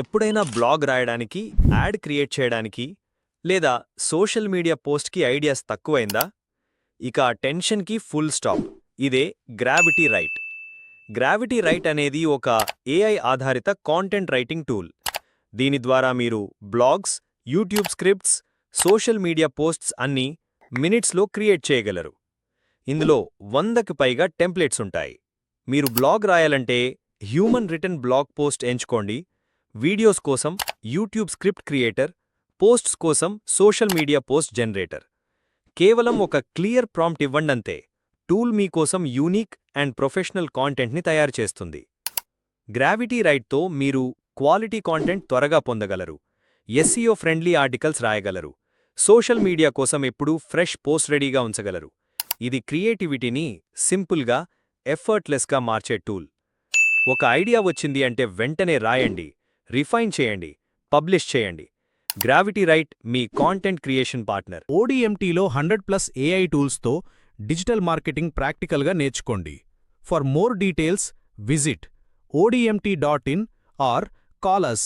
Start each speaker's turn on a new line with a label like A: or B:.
A: ఎప్పుడైనా బ్లాగ్ రాయడానికి, add create చేయడానికి, లేదా సోషల్ మీడియా పోస్ట్కి ఐడియాస్ తక్కువైందా? ఇక ఆ టెన్షన్కి ఫుల్ స్టాప్. ఇదే గ్రావిటీ రైట్. గ్రావిటీ రైట్ అనేది ఒక ఏఐ ఆధారిత కాంటెంట్ రైటింగ్ టూల్. దీని ద్వారా మీరు blogs, YouTube scripts, social media posts అన్నీ మినిట్స్లో క్రియేట్ చేయగలరు. ఇందులో 100కి పైగా టెంప్లెట్స్ ఉంటాయి. మీరు బ్లాగ్ రాయాలంటే హ్యూమన్ రిటన్ బ్లాగ్ పోస్ట్ ఎంచుకోండి. వీడియోస్ కోసం యూట్యూబ్ స్క్రిప్ట్ క్రియేటర్, పోస్ట్స్ కోసం సోషల్ మీడియా పోస్ట్ జనరేటర్. కేవలం ఒక క్లియర్ ప్రాంప్ట్ ఇవ్వండంతే. టూల్ మీకోసం యూనిక్ అండ్ ప్రొఫెషనల్ కాంటెంట్ని తయారు చేస్తుంది. గ్రావిటీ రైట్తో మీరు క్వాలిటీ కాంటెంట్ త్వరగా పొందగలరు. ఎస్ఈఓ ఫ్రెండ్లీ ఆర్టికల్స్ రాయగలరు. సోషల్ మీడియా కోసం ఎప్పుడూ ఫ్రెష్ పోస్ట్ రెడీగా ఉంచగలరు. ఇది క్రియేటివిటీని సింపుల్గా, ఎఫర్ట్లెస్గా మార్చే టూల్. ఒక ఐడియా వచ్చింది అంటే వెంటనే రాయండి, రిఫైన్ చేయండి, పబ్లిష్ చేయండి. గ్రావిటీ రైట్ మీ కాంటెంట్ క్రియేషన్ పార్ట్నర్.
B: ODMTలో 100+ AI టూల్స్తో డిజిటల్ మార్కెటింగ్ ప్రాక్టికల్గా నేర్చుకోండి. For more details visit odmt.in or call us.